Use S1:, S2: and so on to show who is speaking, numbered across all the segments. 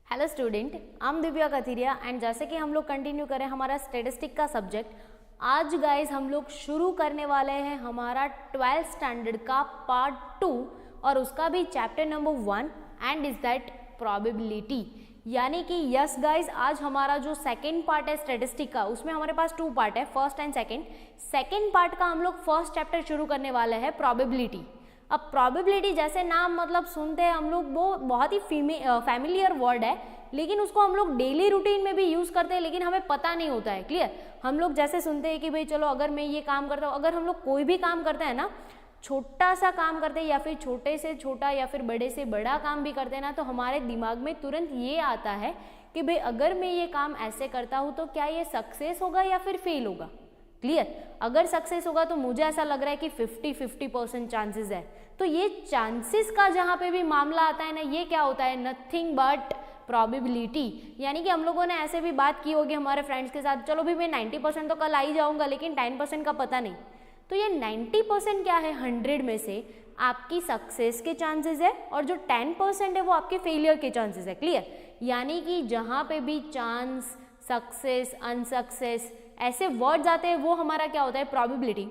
S1: Hello student, I am Divya Kathiria and जैसे कि हम लोग कंटिन्यू करें हमारा स्टैटिस्टिक का सब्जेक्ट, आज गाइज हम लोग शुरू करने वाले हैं हमारा 12th स्टैंडर्ड का पार्ट 2 और उसका भी chapter number 1 and is that probability. यानी कि यस गाइज, आज हमारा जो सेकेंड पार्ट है स्टैटिस्टिक का, उसमें हमारे पास 2 पार्ट है, फर्स्ट एंड सेकेंड पार्ट का हम लोग फर्स्ट चैप्टर शुरू करने वाले हैं प्रोबेबिलिटी। अब प्रोबेबिलिटी जैसे नाम मतलब सुनते हैं हम लोग, वो बहुत ही फैमिलियर वर्ड है, लेकिन उसको हम लोग डेली रूटीन में भी यूज़ करते हैं, लेकिन हमें पता नहीं होता है। क्लियर? हम लोग जैसे सुनते हैं कि भाई चलो अगर मैं ये काम करता हूँ, अगर हम लोग कोई भी काम करते हैं ना, छोटा सा काम करते हैं या फिर छोटे से छोटा या फिर बड़े से बड़ा काम भी करते हैं ना, तो हमारे दिमाग में तुरंत ये आता है कि भाई अगर मैं ये काम ऐसे करता हूँ तो क्या ये सक्सेस होगा या फिर फेल होगा। क्लियर? अगर सक्सेस होगा तो मुझे ऐसा लग रहा है कि 50-50% चांसेस है। तो ये चांसेस का जहाँ पे भी मामला आता है ना, ये क्या होता है, नथिंग बट प्रोबेबिलिटी। यानी कि हम लोगों ने ऐसे भी बात की होगी हमारे फ्रेंड्स के साथ, चलो भी मैं 90% तो कल आ ही जाऊँगा, लेकिन 10% का पता नहीं। तो ये 90% क्या है, 100 में से आपकी सक्सेस के चांसेस है और जो 10% है वो आपके फेलियर के चांसेस है। क्लियर? यानी कि जहाँ पे भी चांस, सक्सेस, अनसक्सेस ऐसे वर्ड्स आते हैं वो हमारा क्या होता है, प्रोबेबिलिटी।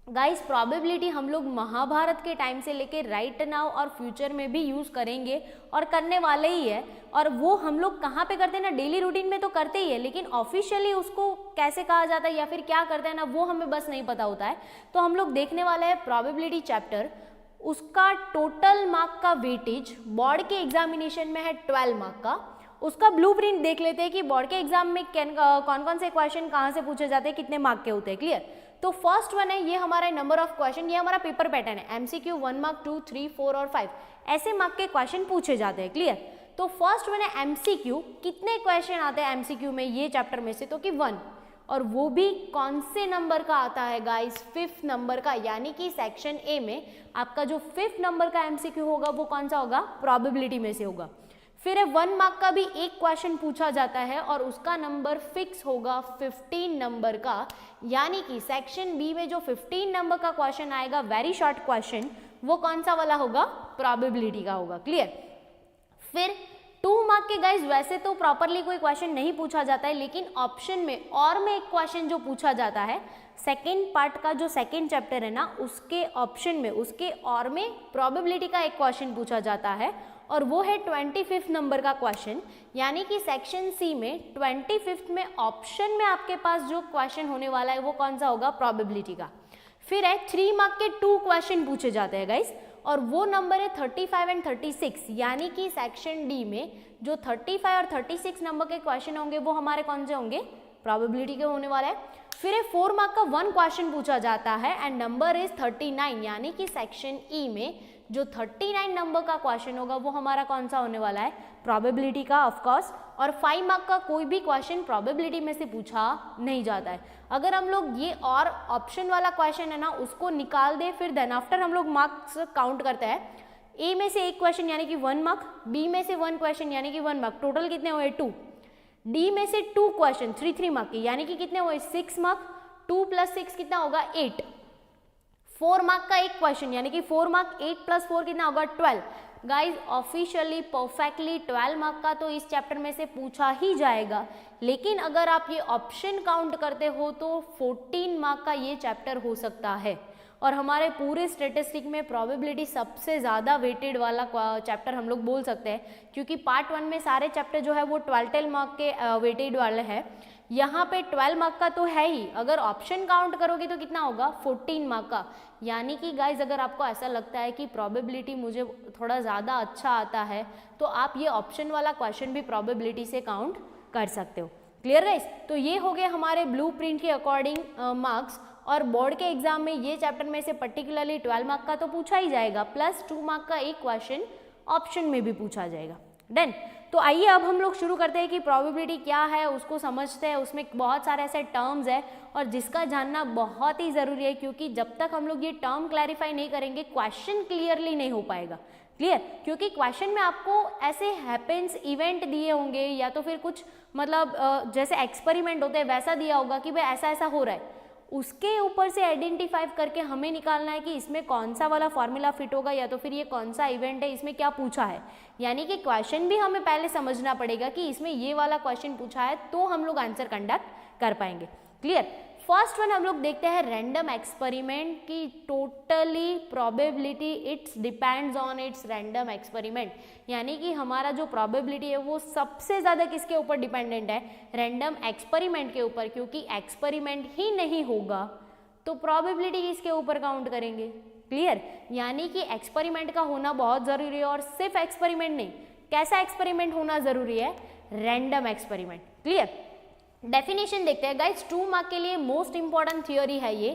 S1: गाइस, प्रोबेबिलिटी हम लोग महाभारत के टाइम से लेके राइट नाउ और फ्यूचर में भी यूज़ करेंगे और करने वाले ही है। और वो हम लोग कहाँ पे करते हैं ना, डेली रूटीन में तो करते ही है, लेकिन ऑफिशियली उसको कैसे कहा जाता है या फिर क्या करते हैं ना, वो हमें बस नहीं पता होता है। तो हम लोग देखने वाले हैं प्रोबेबिलिटी चैप्टर। उसका टोटल मार्क का वेटेज बोर्ड के एग्जामिनेशन में है 12 मार्क का। उसका ब्लूप्रिंट देख लेते हैं कि बोर्ड के एग्जाम में कौन कौन से क्वेश्चन कहाँ से पूछे जाते हैं, कितने मार्क के होते हैं। क्लियर? तो फर्स्ट वन है, ये हमारा नंबर ऑफ क्वेश्चन, ये हमारा पेपर पैटर्न है, एमसीक्यू 1 मार्क, 2, 3, 4 और 5 ऐसे मार्क के क्वेश्चन पूछे जाते हैं। क्लियर? तो फर्स्ट वन है एमसीक्यू। कितने क्वेश्चन आते हैं एमसीक्यू में ये चैप्टर में से, तो कि 1, और वो भी कौन से नंबर का आता है गाइस, 5th नंबर का। यानी कि सेक्शन ए में आपका जो 5th नंबर का एमसीक्यू होगा वो कौन सा होगा, प्रोबेबिलिटी में से होगा। फिर 1 मार्क का भी एक क्वेश्चन पूछा जाता है और उसका नंबर फिक्स होगा 15 नंबर का। यानी कि सेक्शन बी में जो 15 नंबर का क्वेश्चन आएगा, वेरी शॉर्ट क्वेश्चन, वो कौन सा वाला होगा, प्रोबेबिलिटी का होगा। क्लियर? फिर 2 मार्क के गाइज वैसे तो प्रॉपरली कोई क्वेश्चन नहीं पूछा जाता है, लेकिन ऑप्शन में और में एक क्वेश्चन जो पूछा जाता है, सेकेंड पार्ट का जो सेकेंड चैप्टर है ना, उसके ऑप्शन में, उसके और में प्रोबेबिलिटी का एक क्वेश्चन पूछा जाता है और वो है 25th नंबर का क्वेश्चन। यानी कि सेक्शन सी में 25th में ऑप्शन में आपके पास जो क्वेश्चन होने वाला है वो कौन सा होगा, प्रोबेबिलिटी का। फिर है 3 मार्क के 2 क्वेश्चन पूछे जाते हैं गाइस, और वो नंबर है 35 एंड 36। यानी कि सेक्शन डी में जो 35 और 36 नंबर के क्वेश्चन होंगे वो हमारे कौन से होंगे, प्रोबेबिलिटी के होने वाला है। फिर 4 मार्क का 1 क्वेश्चन पूछा जाता है एंड नंबर इज 39। यानी कि सेक्शन ई में जो 39 नंबर का क्वेश्चन होगा वो हमारा कौन सा होने वाला है, प्रोबेबिलिटी का ऑफकोर्स। और 5 मार्क का कोई भी क्वेश्चन प्रोबेबिलिटी में से पूछा नहीं जाता है। अगर हम लोग ये और ऑप्शन वाला क्वेश्चन है ना उसको निकाल दे, फिर देन आफ्टर हम लोग मार्क्स काउंट करते हैं। ए में से एक क्वेश्चन यानी कि 1 मार्क, बी में से 1 क्वेश्चन यानी कि 1 मार्क, टोटल कितने हुए 2। डी में से 2 क्वेश्चन 3 मार्क के यानी कि कितने हुए 6 मार्क, 2 + 6 कितना होगा 8। 4 मार्क का एक क्वेश्चन यानी कि 4 मार्क, 8 + 4 कितना होगा 12। गाइज ऑफिशियली परफेक्टली 12 मार्क का तो इस चैप्टर में से पूछा ही जाएगा, लेकिन अगर आप ये ऑप्शन काउंट करते हो तो 14 मार्क का ये चैप्टर हो सकता है। और हमारे पूरे स्टैटिस्टिक में प्रोबेबिलिटी सबसे ज़्यादा वेटेड वाला चैप्टर हम लोग बोल सकते हैं, क्योंकि पार्ट 1 में सारे चैप्टर जो है वो 12 मार्क के वेटेड वाले हैं। यहाँ पे 12 मार्क का तो है ही, अगर ऑप्शन काउंट करोगे तो कितना होगा 14 मार्क का। यानी कि गाइज अगर आपको ऐसा लगता है कि प्रोबेबिलिटी मुझे थोड़ा ज़्यादा अच्छा आता है तो आप ये ऑप्शन वाला क्वेश्चन भी प्रोबेबिलिटी से काउंट कर सकते हो। Clear guys? तो ये हो गए हमारे ब्लूप्रिंट के अकॉर्डिंग मार्क्स। और बोर्ड के एग्जाम में ये चैप्टर में से पर्टिकुलरली 12 मार्क का तो पूछा ही जाएगा, प्लस 2 मार्क का एक क्वेश्चन ऑप्शन में भी पूछा जाएगा। डन? तो आइए अब हम लोग शुरू करते हैं कि प्रोबेबिलिटी क्या है, उसको समझते हैं। उसमें बहुत सारे ऐसे टर्म्स है और जिसका जानना बहुत ही ज़रूरी है, क्योंकि जब तक हम लोग ये टर्म क्लैरिफाई नहीं करेंगे क्वेश्चन क्लियरली नहीं हो पाएगा। क्लियर? क्योंकि क्वेश्चन में आपको ऐसे हैपेंस इवेंट दिए होंगे या तो फिर कुछ मतलब जैसे एक्सपेरिमेंट होते हैं वैसा दिया होगा कि भाई ऐसा ऐसा हो रहा है, उसके ऊपर से आइडेंटिफाई करके हमें निकालना है कि इसमें कौन सा वाला फॉर्मूला फिट होगा या तो फिर ये कौन सा इवेंट है, इसमें क्या पूछा है। यानी कि क्वेश्चन भी हमें पहले समझना पड़ेगा कि इसमें ये वाला क्वेश्चन पूछा है तो हम लोग आंसर कंडक्ट कर पाएंगे। क्लियर। फर्स्ट वन हम लोग देखते हैं रैंडम एक्सपेरिमेंट की totally probability it's depends on it's random experiment, यानी कि हमारा जो प्रोबेबिलिटी है वो सबसे ज़्यादा किसके ऊपर डिपेंडेंट है, रैंडम एक्सपेरिमेंट के ऊपर, क्योंकि एक्सपेरिमेंट ही नहीं होगा तो प्रोबेबिलिटी किसके ऊपर काउंट करेंगे। क्लियर। यानी कि एक्सपेरिमेंट का होना बहुत ज़रूरी है, और सिर्फ एक्सपेरिमेंट नहीं, कैसा एक्सपेरिमेंट होना ज़रूरी है, रैंडम एक्सपेरिमेंट। क्लियर। डेफिनेशन देखते हैं गाइस, 2 मार्क के लिए मोस्ट इंपॉर्टेंट थियोरी है ये,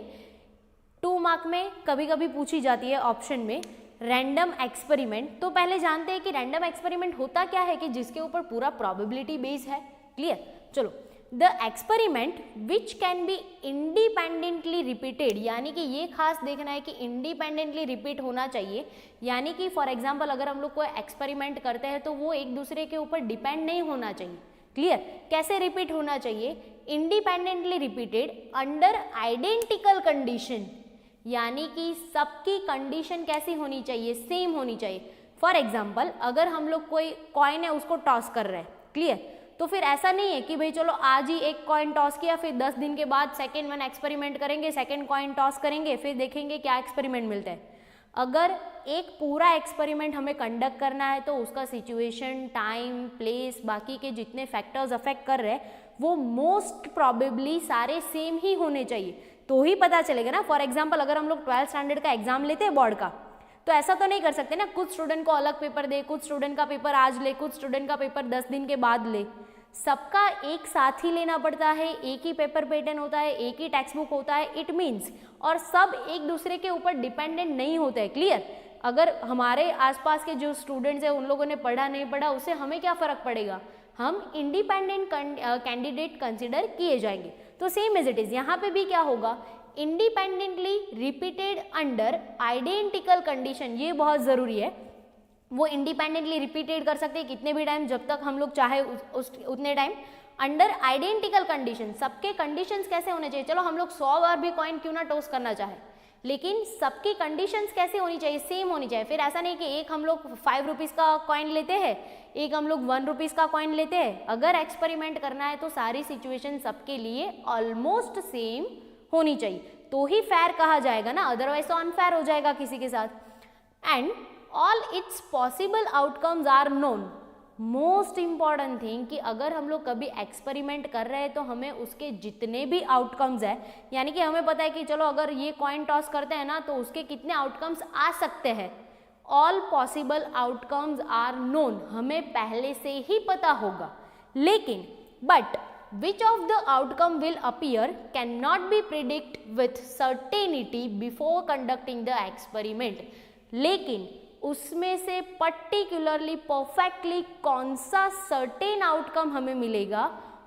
S1: 2 मार्क में कभी कभी पूछी जाती है ऑप्शन में रैंडम एक्सपेरिमेंट। तो पहले जानते हैं कि रैंडम एक्सपेरिमेंट होता क्या है, कि जिसके ऊपर पूरा प्रोबेबिलिटी बेस है। क्लियर। चलो, the experiment which can be independently repeated, यानी कि ये खास देखना है कि इंडिपेंडेंटली रिपीट होना चाहिए, यानी कि फॉर एग्जाम्पल अगर हम लोग कोई एक्सपेरिमेंट करते हैं तो वो एक दूसरे के ऊपर डिपेंड नहीं होना चाहिए। क्लियर। कैसे रिपीट होना चाहिए, independently repeated under identical condition, यानी कि सबकी कंडीशन कैसी होनी चाहिए, सेम होनी चाहिए। फॉर एग्जाम्पल अगर हम लोग कोई कॉइन है उसको टॉस कर रहे हैं, क्लियर, तो फिर ऐसा नहीं है कि भाई चलो आज ही एक कॉइन टॉस किया, फिर 10 दिन के बाद सेकेंड वन एक्सपेरिमेंट करेंगे, सेकेंड कॉइन टॉस करेंगे, फिर देखेंगे क्या एक्सपेरिमेंट मिलता है। अगर एक पूरा एक्सपेरिमेंट हमें कंडक्ट करना है तो उसका सिचुएशन, टाइम, प्लेस, बाकी के जितने फैक्टर्स अफेक्ट कर रहे हैं वो मोस्ट प्रॉबेबली सारे सेम ही होने चाहिए, तो ही पता चलेगा ना। फॉर एग्जांपल अगर हम लोग 12th स्टैंडर्ड का एग्जाम लेते हैं बोर्ड का, तो ऐसा तो नहीं कर सकते ना कुछ स्टूडेंट को अलग पेपर दे, कुछ स्टूडेंट का पेपर आज ले, कुछ स्टूडेंट का पेपर 10 दिन के बाद ले, सबका एक साथ ही लेना पड़ता है, एक ही पेपर पैटर्न होता है, एक ही टेक्स्ट बुक होता है, इट मीन्स, और सब एक दूसरे के ऊपर डिपेंडेंट नहीं होते हैं। क्लियर। अगर हमारे आसपास के जो स्टूडेंट्स हैं उन लोगों ने पढ़ा नहीं पढ़ा उससे हमें क्या फ़र्क पड़ेगा, हम इंडिपेंडेंट कैंडिडेट कंसिडर किए जाएंगे। तो सेम एज इट इज़ यहाँ पे भी क्या होगा, independently repeated under identical condition, ये बहुत ज़रूरी है। वो इंडिपेंडेंटली रिपीटेड कर सकते हैं कितने भी टाइम, जब तक हम लोग चाहे उतने टाइम, अंडर आइडेंटिकल कंडीशन। सबके कंडीशंस कैसे होने चाहिए, चलो हम लोग 100 बार भी कॉइन क्यों ना टॉस करना चाहे, लेकिन सबकी कंडीशंस कैसे होनी चाहिए, सेम होनी चाहिए। फिर ऐसा नहीं कि एक हम लोग 5 रुपीज़ का कॉइन लेते हैं, एक हम लोग 1 रुपीज़ का कॉइन लेते हैं। अगर एक्सपेरिमेंट करना है तो सारी सिचुएशन सबके लिए ऑलमोस्ट सेम होनी चाहिए, तो ही फेयर कहा जाएगा ना, अदरवाइज तो अनफेयर हो जाएगा किसी के साथ। And all its possible outcomes are known. Most important thing कि अगर हम लोग कभी एक्सपेरिमेंट कर रहे हैं तो हमें उसके जितने भी आउटकम्स है, यानी कि हमें पता है कि चलो अगर ये कॉइन टॉस करते हैं ना तो उसके कितने आउटकम्स आ सकते हैं, all possible outcomes are known, हमें पहले से ही पता होगा। लेकिन but which of the outcome will appear cannot be predict with certainty before conducting the experiment। लेकिन उसमें से पर्टिकुलरली परफेक्टली कौन सा सर्टेन आउटकम हमें मिलेगा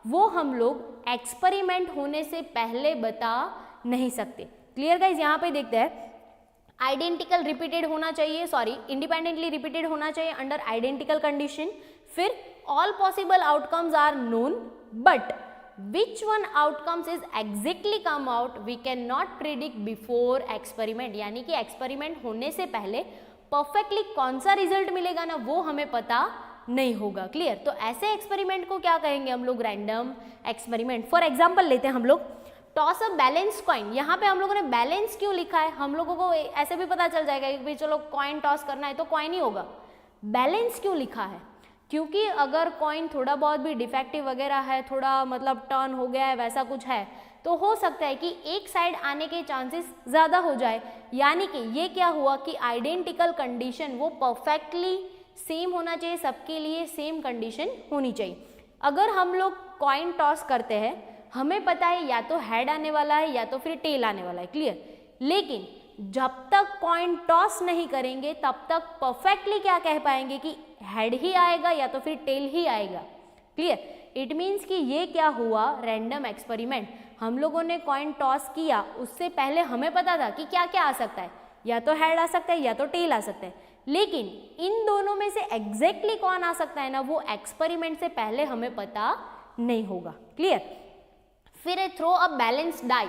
S1: वो हम लोग एक्सपेरिमेंट होने से पहले बता नहीं सकते। Clear guys. यहाँ पे देखते हैं आइडेंटिकल रिपीटेड होना चाहिए, सॉरी इंडिपेंडेंटली रिपीटेड होना चाहिए अंडर आइडेंटिकल कंडीशन, फिर all possible outcomes are known but which one outcomes is exactly come out we cannot predict before experiment, यानी कि एक्सपेरिमेंट होने से पहले परफेक्टली कौन सा रिजल्ट मिलेगा ना वो हमें पता नहीं होगा। क्लियर। तो ऐसे एक्सपेरिमेंट को क्या कहेंगे हम लोग, रैंडम एक्सपेरिमेंट। फॉर एग्जांपल लेते हैं हम लोग टॉस अ बैलेंस कॉइन। यहाँ पे हम लोगों ने बैलेंस क्यों लिखा है, हम लोगों को ऐसे भी पता चल जाएगा कि भाई चलो कॉइन टॉस करना है तो कॉइन ही होगा। बैलेंस क्यों लिखा है, क्योंकि अगर कॉइन थोड़ा बहुत भी डिफेक्टिव वगैरह है, थोड़ा मतलब टर्न हो गया है, वैसा कुछ है, तो हो सकता है कि एक साइड आने के चांसेस ज़्यादा हो जाए। यानी कि ये क्या हुआ कि आइडेंटिकल कंडीशन वो परफेक्टली सेम होना चाहिए, सबके लिए सेम कंडीशन होनी चाहिए। अगर हम लोग कॉइन टॉस करते हैं, हमें पता है या तो हेड आने वाला है या तो फिर टेल आने वाला है। क्लियर। लेकिन जब तक कॉइन टॉस नहीं करेंगे तब तक परफेक्टली क्या कह पाएंगे कि हेड ही आएगा या तो फिर टेल ही आएगा। क्लियर। इट मीन्स कि ये क्या हुआ, रैंडम एक्सपेरिमेंट। हम लोगों ने कॉइन टॉस किया, उससे पहले हमें पता था कि क्या क्या आ सकता है, या तो हेड आ सकता है या तो टेल आ सकता है, लेकिन इन दोनों में से एग्जैक्टली कौन आ सकता है ना वो एक्सपेरिमेंट से पहले हमें पता नहीं होगा। क्लियर। फिर throw a balance die.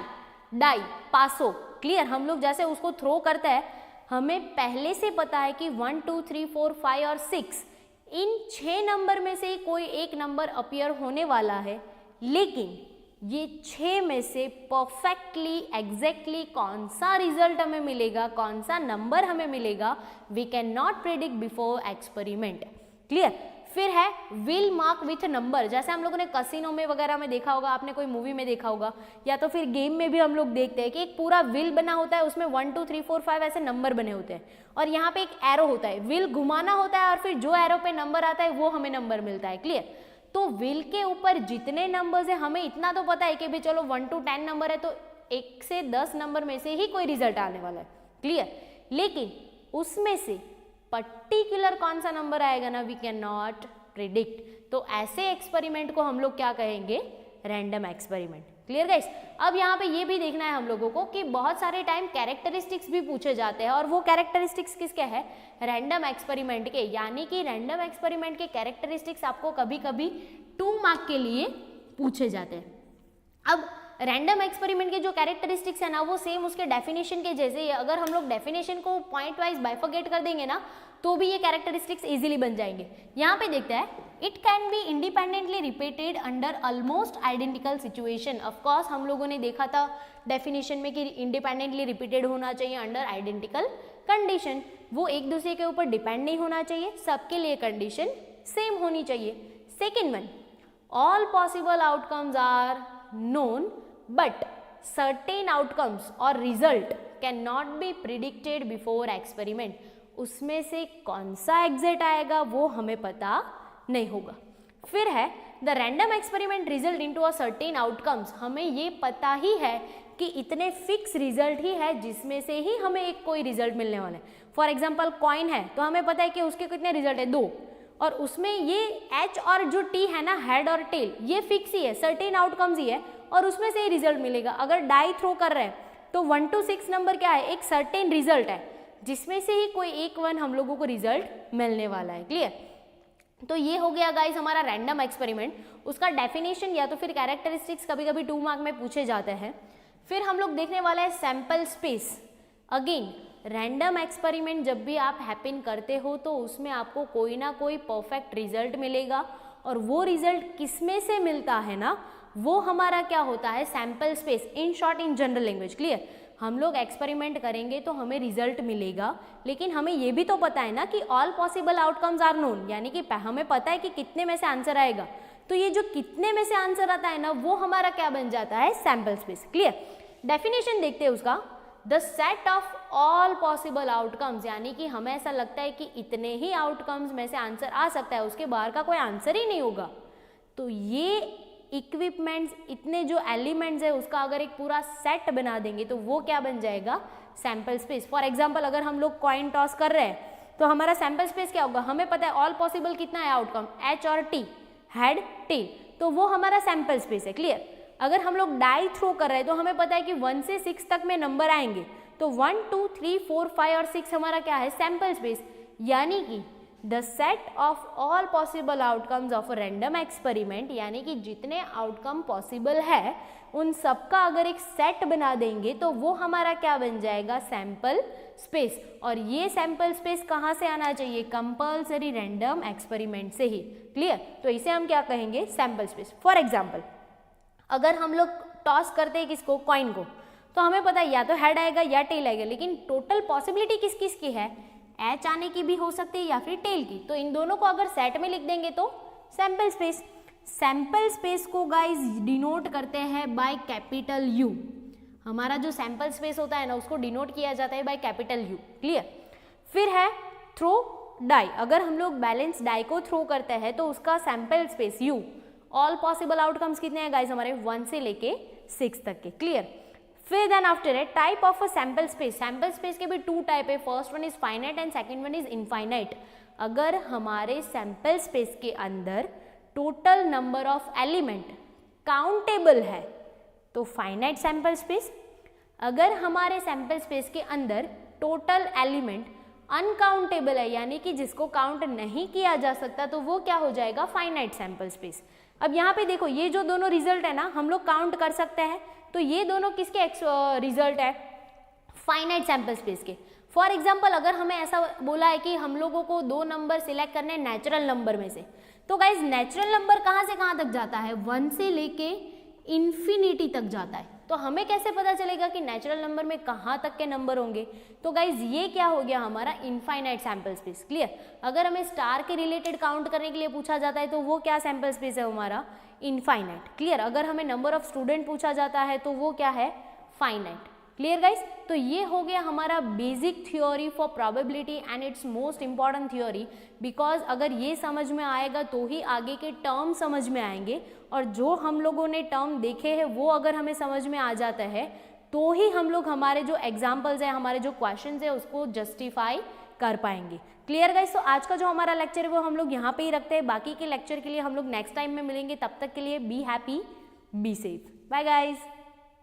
S1: Die, पासो, क्लियर। हम लोग जैसे उसको थ्रो करते हैं, हमें पहले से पता है कि 1 2 3 4 5 और 6 इन 6 नंबर में से कोई एक नंबर अपीयर होने वाला है, लेकिन ये 6 में से परफेक्टली एग्जैक्टली कौन सा रिजल्ट हमें मिलेगा, कौन सा नंबर हमें मिलेगा, we can not predict before experiment, clear. फिर है विल मार्क विथ नंबर, जैसे हम लोगों ने कसिनो में वगैरह में देखा होगा, आपने कोई मूवी में देखा होगा, या तो फिर गेम में भी हम लोग देखते हैं कि एक पूरा विल बना होता है, उसमें 1 2 3 4 5 ऐसे नंबर बने होते हैं, और यहाँ पे एक एरो होता है, विल घुमाना होता है, और फिर जो एरो पे नंबर आता है वो हमें नंबर मिलता है, क्लियर। तो विल के ऊपर जितने नंबर्स है, हमें इतना तो पता है कि भाई चलो 1 to 10 नंबर है, तो 1 से 10 नंबर में से ही कोई रिजल्ट आने वाला है, क्लियर। लेकिन उसमें से पर्टिकुलर कौन सा नंबर आएगा ना, वी कैन नॉट प्रिडिक्ट। तो ऐसे एक्सपेरिमेंट को हम लोग क्या कहेंगे, रैंडम एक्सपेरिमेंट, क्लियर गाइस। अब यहाँ पे ये भी देखना है हम लोगों को कि बहुत सारे टाइम कैरेक्टरिस्टिक्स भी पूछे जाते हैं, और वो कैरेक्टरिस्टिक्स किसके है, रैंडम एक्सपेरिमेंट के। यानी कि रैंडम एक्सपेरिमेंट के कैरेक्टरिस्टिक्स आपको कभी कभी 2 मार्क के लिए पूछे जाते हैं। अब रैंडम एक्सपेरिमेंट के जो कैरेक्टरिस्टिक्स है ना, वो सेम उसके डेफिनेशन के जैसे ही है। अगर हम लोग डेफिनेशन को पॉइंट वाइज बाइफरगेट कर देंगे ना, तो भी ये कैरेक्टरिस्टिक्स इजीली बन जाएंगे। यहाँ पे देखते हैं, it can be independently repeated under almost identical situation. Of course हम लोगों ने देखा था डेफिनेशन में कि इंडिपेंडेंटली रिपीटेड होना चाहिए अंडर आइडेंटिकल कंडीशन, वो एक दूसरे के ऊपर डिपेंड नहीं होना चाहिए, सबके लिए कंडीशन सेम होनी चाहिए। Second one, all possible outcomes are known but certain outcomes or result can not be predicted before experiment. उसमें से कौन सा एग्जैक्ट आएगा वो हमें पता नहीं होगा। फिर है the random experiment result into a certain outcomes. हमें ये पता ही है कि इतने फिक्स रिजल्ट ही है जिसमें से ही हमें एक कोई रिजल्ट मिलने वाला है। फॉर एग्जाम्पल कॉइन है तो हमें पता है कि उसके कितने रिजल्ट है, 2, और उसमें ये एच और जो टी है ना, हेड और टेल, ये फिक्स ही है, सर्टेन आउटकम्स ही है, और उसमें से ही रिजल्ट मिलेगा। अगर डाई थ्रो कर रहे हैं तो 1 to 6 नंबर क्या है, एक सर्टेन रिजल्ट है जिसमें से ही कोई एक वन हम लोगों को रिजल्ट मिलने वाला है, क्लियर। तो ये हो गया गाइस हमारा रैंडम एक्सपेरिमेंट। उसका डेफिनेशन या तो फिर कैरेक्टरिस्टिक्स कभी कभी 2 मार्क में पूछे जाते हैं। फिर हम लोग देखने वाले हैं sample space. Again random experiment जब भी आप हैपन करते हो तो उसमें आपको कोई ना कोई परफेक्ट रिजल्ट मिलेगा, और वो रिजल्ट किसमें से मिलता है ना, वो हमारा क्या होता है, sample space. In short, in general language, clear. हम लोग एक्सपेरिमेंट करेंगे तो हमें रिजल्ट मिलेगा, लेकिन हमें ये भी तो पता है ना कि all possible outcomes are known, यानी कि हमें पता है कि कितने में से आंसर आएगा। तो ये जो कितने में से आंसर आता है ना, वो हमारा क्या बन जाता है, सैंपल स्पेस, क्लियर। डेफिनेशन देखते हैं उसका, the set of all possible outcomes, यानी कि हमें ऐसा लगता है कि इतने ही आउटकम्स में से आंसर आ सकता है, उसके बाहर का कोई आंसर ही नहीं होगा। तो ये इक्विपमेंट्स, इतने जो एलिमेंट्स है उसका अगर एक पूरा सेट बना देंगे तो वो क्या बन जाएगा, सैंपल स्पेस। फॉर एग्जांपल अगर हम लोग कॉइन टॉस कर रहे हैं तो हमारा सैंपल स्पेस क्या होगा, हमें पता है ऑल पॉसिबल कितना है आउटकम, एच और टी, हेड टेल, तो वो हमारा सैंपल स्पेस है, क्लियर। अगर हम लोग डाई थ्रो कर रहे हैं तो हमें पता है कि 1 से 6 तक में नंबर आएंगे, तो 1 2 3 4 5 और 6 हमारा क्या है, सैंपल स्पेस। यानी कि the set of all possible outcomes of random experiment, यानी कि जितने आउटकम पॉसिबल है उन सबका अगर एक सेट बना देंगे तो वो हमारा क्या बन जाएगा, सैंपल स्पेस। और ये सैंपल स्पेस कहाँ से आना चाहिए, कंपल्सरी रैंडम एक्सपेरिमेंट से ही, क्लियर। तो इसे हम क्या कहेंगे, सैंपल स्पेस। फॉर एग्जाम्पल अगर हम लोग टॉस करते हैं किसको, कॉइन को, तो हमें पता है या तो हेड आएगा या टेल आएगा, लेकिन टोटल पॉसिबिलिटी किस किस की है, एच आने की भी हो सकती है या फिर टेल की। तो इन दोनों को अगर सेट में लिख देंगे तो सैंपल स्पेस। सैंपल स्पेस को गाइस डिनोट करते हैं बाय कैपिटल यू। हमारा जो सैंपल स्पेस होता है ना, उसको डिनोट किया जाता है बाय कैपिटल यू, क्लियर। फिर है थ्रो डाई। अगर हम लोग बैलेंस डाई को थ्रो करते हैं तो उसका sample space you, all possible outcomes कितने हैं गाइस हमारे, 1 से लेके 6 तक के, क्लियर। फिर देन आफ्टर है type of a sample space. Sample space के भी 2 टाइप है, first one is finite and second one is infinite. अगर हमारे सैंपल स्पेस के अंदर total number of element countable है तो फाइनाइट सैंपल स्पेस। अगर हमारे सैंपल स्पेस के अंदर टोटल एलिमेंट अनकाउंटेबल है यानी कि जिसको काउंट नहीं किया जा सकता, तो वो क्या हो जाएगा, फाइनाइट सैंपल स्पेस। अब यहाँ पे देखो ये जो दोनों रिजल्ट है ना हम लोग काउंट कर सकते हैं, तो ये दोनों किसके रिजल्ट है, फाइनाइट सैंपल स्पेस के। फॉर एग्जाम्पल अगर हमें ऐसा बोला है कि हम लोगों को 2 नंबर सिलेक्ट करने नेचुरल नंबर में से, तो गाइज नेचुरल नंबर कहाँ से कहाँ तक जाता है, 1 से लेके इन्फिनिटी तक जाता है। तो हमें कैसे पता चलेगा कि नेचुरल नंबर में कहाँ तक के नंबर होंगे, तो गाइज ये क्या हो गया हमारा इनफाइनाइट सैंपल स्पेस। क्लियर। अगर हमें स्टार के रिलेटेड काउंट करने के लिए पूछा जाता है तो वो क्या सैंपल स्पेस है हमारा, इनफाइनाइट। क्लियर। अगर हमें नंबर ऑफ स्टूडेंट पूछा जाता है तो वो क्या है, फाइनाइट। Clear guys. तो ये हो गया हमारा basic theory for probability and it's most important theory, because अगर ये समझ में आएगा तो ही आगे के टर्म समझ में आएंगे, और जो हम लोगों ने टर्म देखे हैं वो अगर हमें समझ में आ जाता है तो ही हम लोग हमारे जो एग्जाम्पल्स है, हमारे जो क्वेश्चंस है उसको जस्टिफाई कर पाएंगे। Clear guys. तो आज का जो हमारा लेक्चर है वो हम लोग यहाँ पे ही रखते हैं, बाकी के लेक्चर के लिए हम लोग नेक्स्ट टाइम में मिलेंगे। तब तक के लिए be happy, be safe, bye guys.